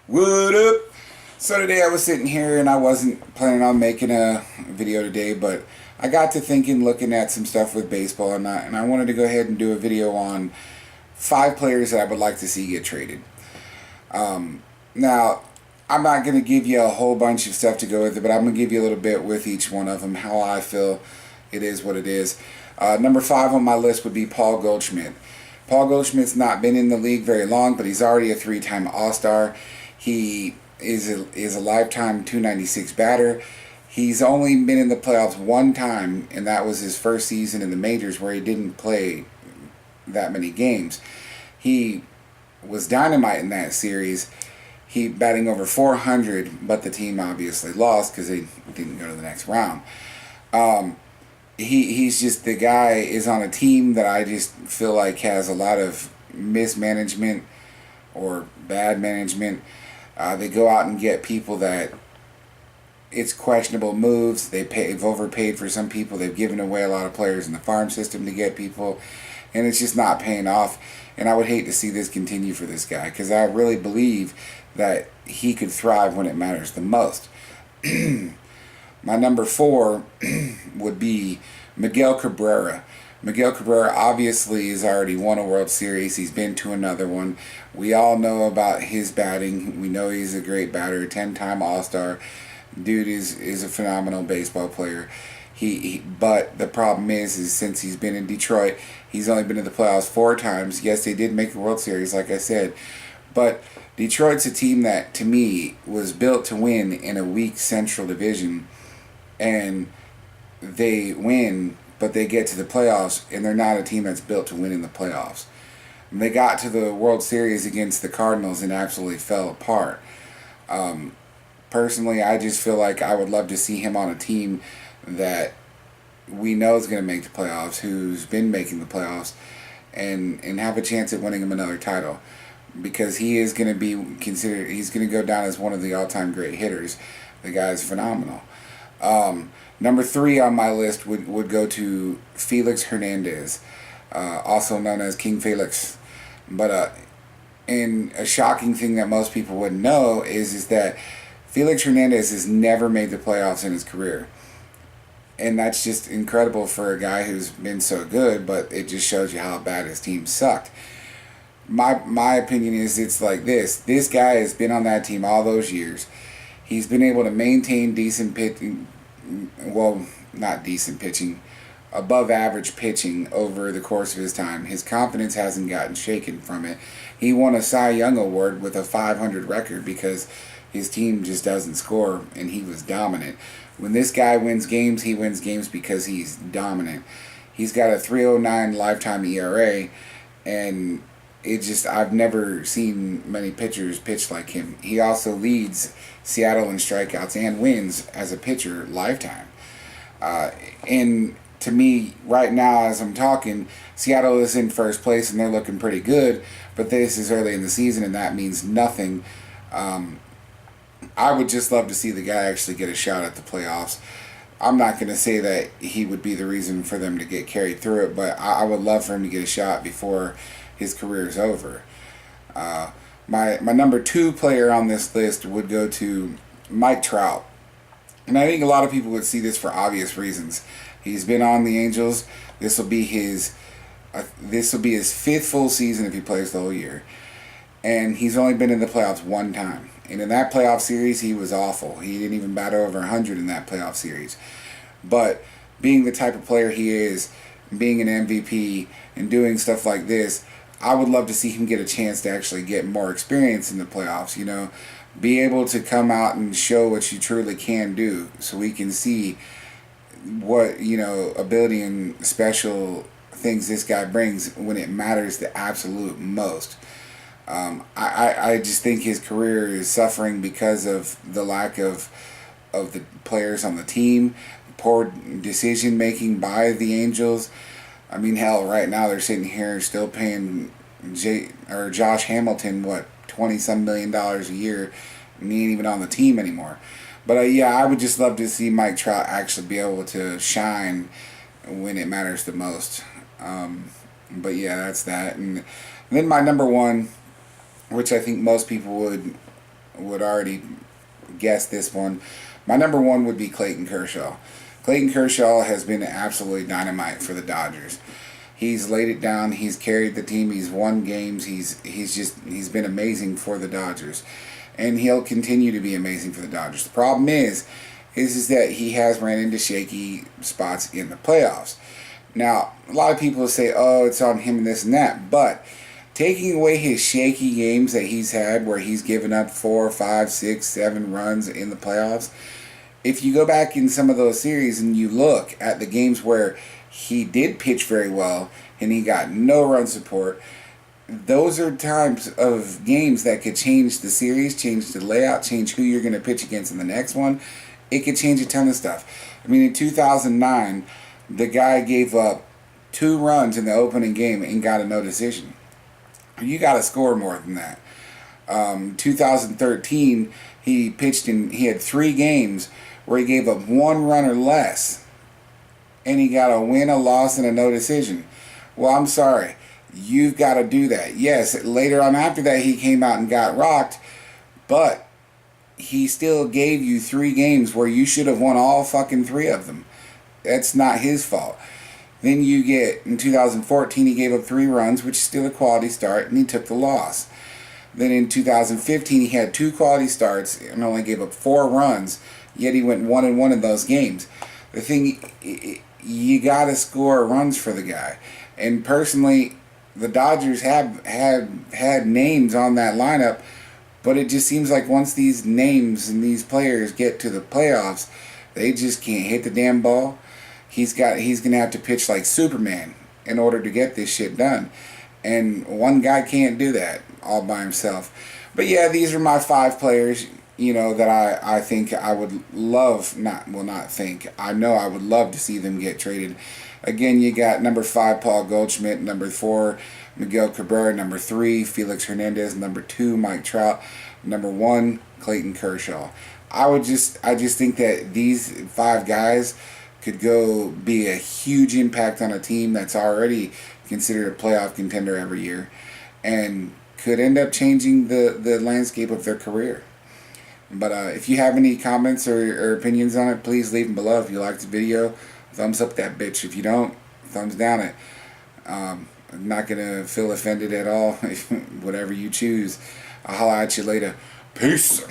Wud Up! So today I was sitting here and I wasn't planning on making a video today, but I got to thinking, looking at some stuff with baseball, and I wanted to go ahead and do a video on 5 players that I would like to see get traded. Now, I'm not going to give you a whole bunch of stuff to go with it, but I'm going to give you a little bit with each one of them, how I feel it is what it is. Number 5 on my list would be Paul Goldschmidt. Paul Goldschmidt's not been in the league very long, but he's already a 3-time All-Star. He is a lifetime 296 batter. He's only been in the playoffs one time, and that was his first season in the majors where he didn't play that many games. He was dynamite in that series. He batting over 400, but the team obviously lost because they didn't go to the next round. He's just, the guy is on a team that I just feel like has a lot of mismanagement or bad management. They go out and get people that it's questionable moves. They've overpaid for some people. They've given away a lot of players in the farm system to get people, and it's just not paying off. And I would hate to see this continue for this guy because I really believe that he could thrive when it matters the most. My number 4 would be Miguel Cabrera. Miguel Cabrera obviously has already won a World Series. He's been to another one. We all know about his batting. We know he's a great batter, 10-time All-Star. Dude is a phenomenal baseball player. But the problem is since he's been in Detroit, he's only been in the playoffs 4 times. Yes, they did make a World Series, like I said. But Detroit's a team that, to me, was built to win in a weak Central Division. And they win, but they get to the playoffs, and they're not a team that's built to win in the playoffs. And they got to the World Series against the Cardinals and absolutely fell apart. Personally, I just feel like I would love to see him on a team that we know is going to make the playoffs, who's been making the playoffs, and have a chance at winning him another title. Because he is going to be considered, he's going to go down as one of the all-time great hitters. The guy's phenomenal. Number 3 on my list would go to Felix Hernandez, also known as King Felix. But and a shocking thing that most people wouldn't know is that Felix Hernandez has never made the playoffs in his career. And that's just incredible for a guy who's been so good, but it just shows you how bad his team sucked. My opinion is it's like this. This guy has been on that team all those years. He's been able to maintain decent pitching, well, not decent pitching, above average pitching over the course of his time. His confidence hasn't gotten shaken from it. He won a Cy Young Award with a 500 record because his team just doesn't score, and he was dominant. When this guy wins games, he wins games because he's dominant. He's got a 3.09 lifetime ERA, and I've never seen many pitchers pitch like him. He also leads Seattle in strikeouts and wins as a pitcher lifetime. And to me, right now as I'm talking, Seattle is in first place and they're looking pretty good, but this is early in the season and that means nothing. I would just love to see the guy actually get a shot at the playoffs. I'm not going to say that he would be the reason for them to get carried through it, but I would love for him to get a shot before his career is over. My number 2 player on this list would go to Mike Trout. And I think a lot of people would see this for obvious reasons. He's been on the Angels. This will be his 5th full season if he plays the whole year. And he's only been in the playoffs 1 time. And in that playoff series, he was awful. He didn't even bat over 100 in that playoff series. But being the type of player he is, being an MVP, and doing stuff like this, I would love to see him get a chance to actually get more experience in the playoffs, be able to come out and show what you truly can do so we can see what, ability and special things this guy brings when it matters the absolute most. I just think his career is suffering because of the lack of the players on the team, poor decision making by the Angels. I mean, hell, right now they're sitting here still paying Josh Hamilton, what, $20-some million a year, and he ain't even on the team anymore. But yeah, I would just love to see Mike Trout actually be able to shine when it matters the most. But yeah, that's that. And then my number 1, which I think most people would would already guess this one. My number one would be Clayton Kershaw. Clayton Kershaw has been absolutely dynamite for the Dodgers. He's laid it down. He's carried the team. He's won games. He's been amazing for the Dodgers, and he'll continue to be amazing for the Dodgers. The problem is that he has ran into shaky spots in the playoffs. Now, a lot of people say, "Oh, it's on him and this and that," but taking away his shaky games that he's had, where he's given up 4, 5, 6, 7 runs in the playoffs, if you go back in some of those series and you look at the games where he did pitch very well and he got no run support, those are times of games that could change the series, change the layout, change who you're going to pitch against in the next one. It could change a ton of stuff. I mean, in 2009, the guy gave up 2 runs in the opening game and got a no decision. You got to score more than that. 2013, he pitched he had 3 games where he gave up 1 run or less, and he got a win, a loss, and a no decision. Well, I'm sorry. You've got to do that. Yes, later on after that, he came out and got rocked, but he still gave you 3 games where you should have won all fucking 3 of them. That's not his fault. Then you get, in 2014, he gave up 3 runs, which is still a quality start, and he took the loss. Then in 2015, he had 2 quality starts and only gave up 4 runs, yet he went 1-1 in those games. The thing, you got to score runs for the guy. And personally, the Dodgers have had names on that lineup, but it just seems like once these names and these players get to the playoffs, they just can't hit the damn ball. He's going to have to pitch like Superman in order to get this shit done. And one guy can't do that all by himself. But yeah, these are my 5 players, that I think I would love, I know I would love to see them get traded. Again, you got number 5, Paul Goldschmidt, number 4, Miguel Cabrera, number 3, Felix Hernandez, number 2, Mike Trout, number 1, Clayton Kershaw. I just think that these 5 guys could go be a huge impact on a team that's already considered a playoff contender every year, and could end up changing the landscape of their career. But if you have any comments or opinions on it, please leave them below. If you liked the video, thumbs up that bitch. If you don't, thumbs down it. I'm not going to feel offended at all. Whatever you choose. I'll holler at you later. Peace.